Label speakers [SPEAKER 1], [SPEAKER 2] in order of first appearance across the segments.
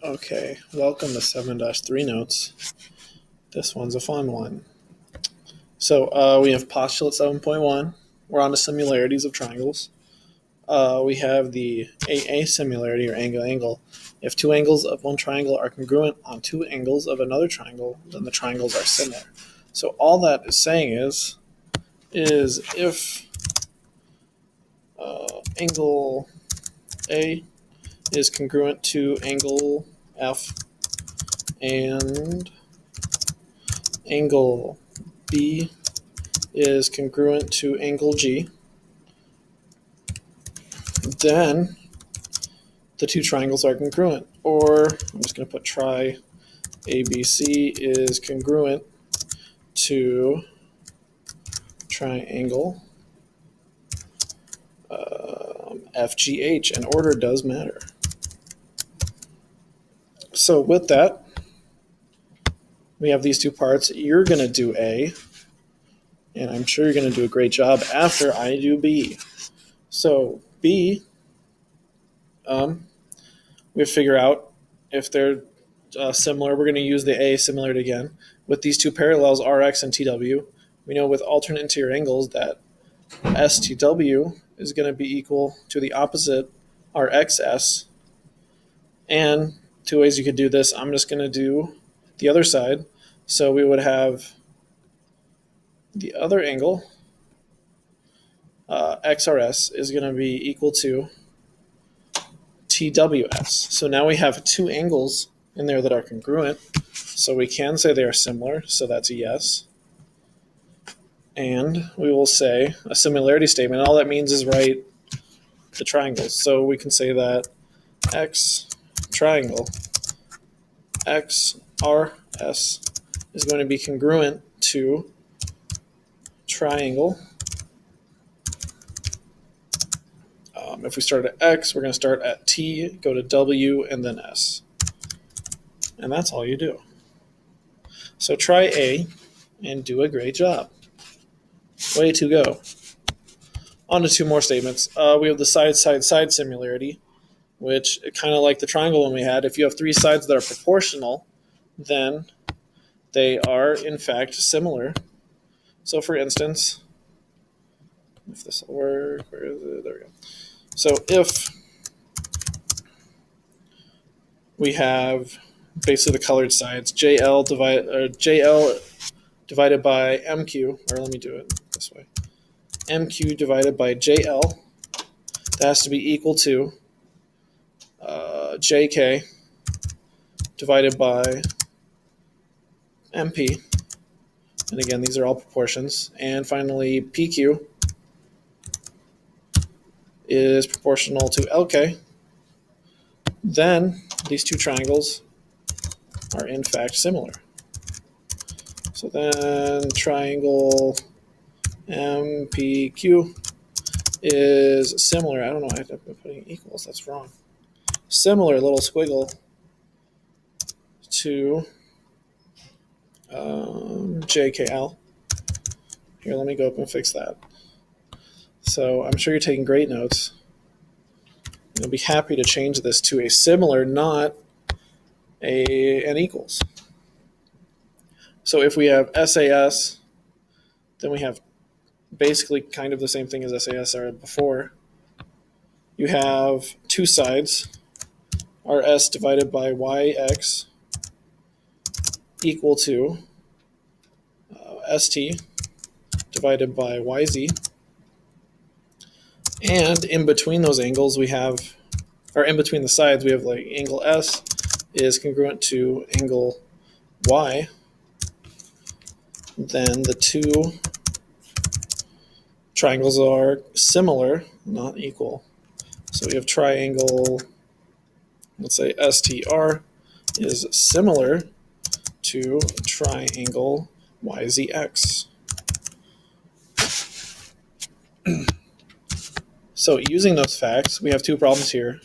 [SPEAKER 1] Okay, welcome to 7-3 notes. This one's a fun one. So we have postulate 7.1. We're on to similarities of triangles. We have the AA similarity or angle-angle. If two angles of one triangle are congruent on two angles of another triangle, then the triangles are similar. So all that is saying is if angle A is congruent to angle F and angle B is congruent to angle G, then the two triangles are congruent. Or I'm just going to put tri ABC is congruent to triangle FGH, and order does matter. So with that, we have these two parts. You're going to do A, and I'm sure you're going to do a great job after I do B. So B, we figure out if they're similar. We're going to use the A similarity again. With these two parallels, RX and TW, we know with alternate interior angles that STW is going to be equal to the opposite RXS. And two ways you could do this. I'm just going to do the other side. So we would have the other angle, XRS, is going to be equal to TWS. So now we have two angles in there that are congruent. So we can say they are similar. So that's a yes. And we will say a similarity statement. All that means is write the triangles. So we can say that X triangle XRS is going to be congruent to triangle. If we start at X, we're going to start at T, go to W, and then S. And that's all you do. So try A and do a great job. Way to go. On to two more statements. We have the side-side-side similarity, which kind of like the triangle one we had. If you have three sides that are proportional, then they are, in fact, similar. So for instance, if this will work, where is it? There we go. So if we have basically the colored sides, JL divided by MQ, or let me do it this way, MQ divided by JL, that has to be equal to JK divided by MP. And again, these are all proportions. And finally, PQ is proportional to LK. Then these two triangles are in fact similar. So then triangle MPQ is similar. I don't know, I've been putting equals, that's wrong. Similar little squiggle to JKL. Here, let me go up and fix that. So I'm sure you're taking great notes. You'll be happy to change this to a similar, not an equals. So if we have SAS, then we have basically kind of the same thing as SAS are before. You have two sides, RS divided by YX equal to ST divided by YZ. And in between those angles, we have, or in between the sides, we have like angle S is congruent to angle Y. Then the two triangles are similar, not equal. So we have triangle, let's say STR is similar to triangle YZX. So using those facts, we have two problems here.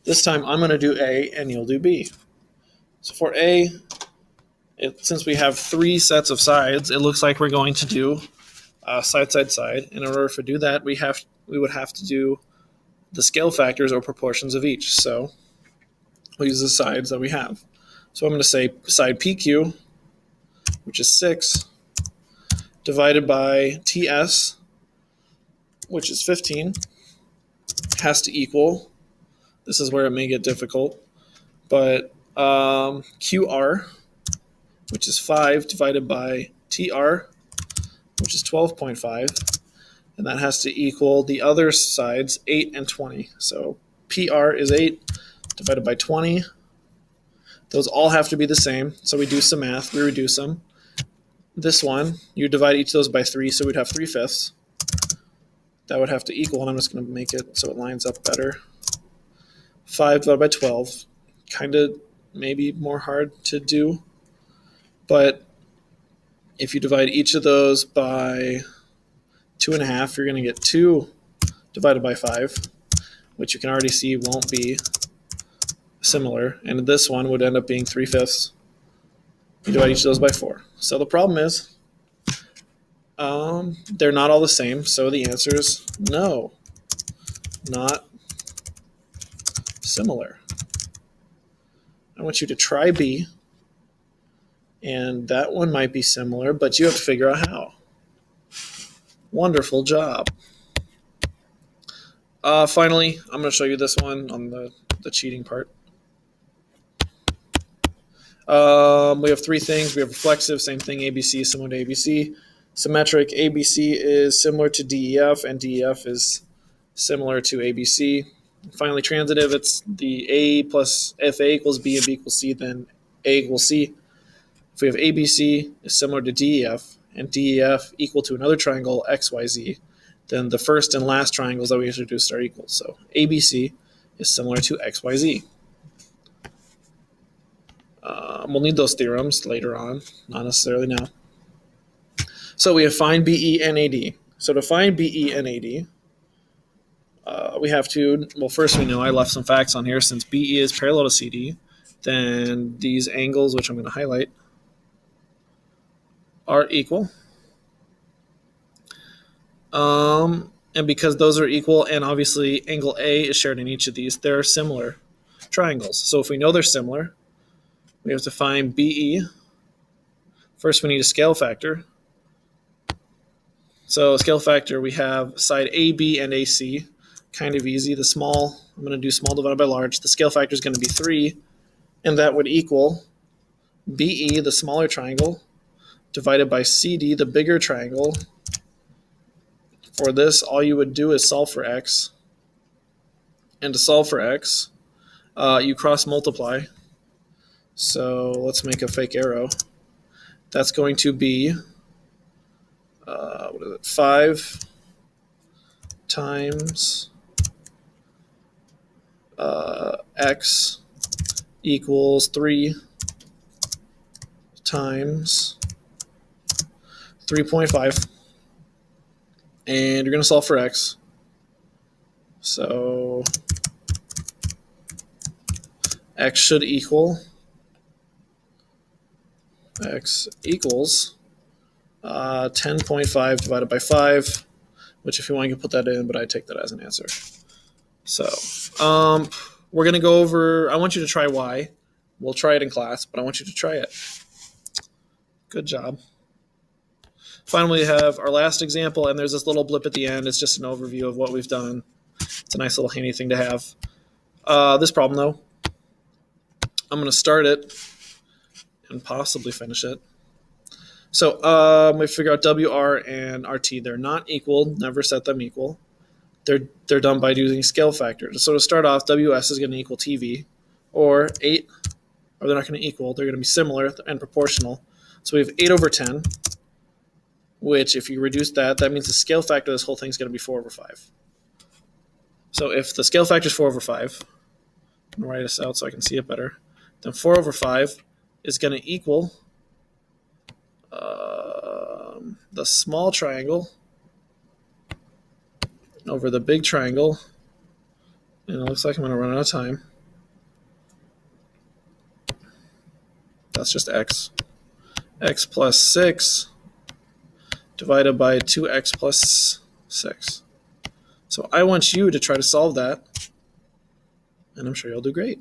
[SPEAKER 1] This time I'm going to do A and you'll do B. So for A, since we have three sets of sides, it looks like we're going to do side, side, side. And in order to do that, we would have to do the scale factors or proportions of each. So We'll use the sides that we have. So I'm going to say side PQ, which is 6, divided by TS, which is 15, has to equal, this is where it may get difficult, but QR, which is 5, divided by TR, which is 12.5, and that has to equal the other sides, 8 and 20. So PR is 8 divided by 20. Those all have to be the same, so we do some math, we reduce them. This one, you divide each of those by 3, so we'd have 3/5. That would have to equal, and I'm just going to make it so it lines up better. 5 divided by 12, kind of maybe more hard to do, but if you divide each of those by 2.5, you're going to get 2 divided by 5, which you can already see won't be similar, and this one would end up being 3/5. You divide each of those by 4. So the problem is they're not all the same, so the answer is no, not similar. I want you to try B, and that one might be similar, but you have to figure out how. Wonderful job. Finally, I'm going to show you this one on the cheating part. We have 3 things. We have reflexive, same thing, ABC, similar to ABC. Symmetric, ABC is similar to DEF, and DEF is similar to ABC. Finally, transitive, it's the A plus, if A equals B and B equals C, then A equals C. If we have ABC is similar to DEF, and DEF equal to another triangle, XYZ, then the first and last triangles that we introduced are equal. So ABC is similar to XYZ. We'll need those theorems later on, not necessarily now. So we have find BE and AD. So to find BE and AD, we have to, well, first we know I left some facts on here. Since BE is parallel to CD, then these angles, which I'm going to highlight, are equal. And because those are equal, and obviously angle A is shared in each of these, they're similar triangles. So if we know they're similar, we have to find BE. First, we need a scale factor. So scale factor, we have side AB and AC, kind of easy. The small, I'm going to do small divided by large. The scale factor is going to be 3, and that would equal BE, the smaller triangle, divided by CD, the bigger triangle. For this, all you would do is solve for x. And to solve for x, you cross multiply. So let's make a fake arrow. That's going to be 5 times x equals 3 times 3.5. And you're going to solve for x. So x should equal, x equals 10.5 divided by 5, which if you want, you can put that in, but I take that as an answer. So we're going to go over, I want you to try y. We'll try it in class, but I want you to try it. Good job. Finally, we have our last example, and there's this little blip at the end. It's just an overview of what we've done. It's a nice little handy thing to have. This problem, though, I'm going to start it and possibly finish it. So we figure out WR and RT. They're not equal. Never set them equal. They're done by using scale factors. So to start off, WS is going to equal TV, or 8, or they're not going to equal. They're going to be similar and proportional. So we have 8 over 10, which if you reduce that, that means the scale factor of this whole thing is going to be 4 over 5. So if the scale factor is 4 over 5, I'm going to write this out so I can see it better, then 4 over 5 is going to equal the small triangle over the big triangle, and it looks like I'm going to run out of time. That's just x. X plus 6 divided by 2x plus 6. So I want you to try to solve that, and I'm sure you'll do great.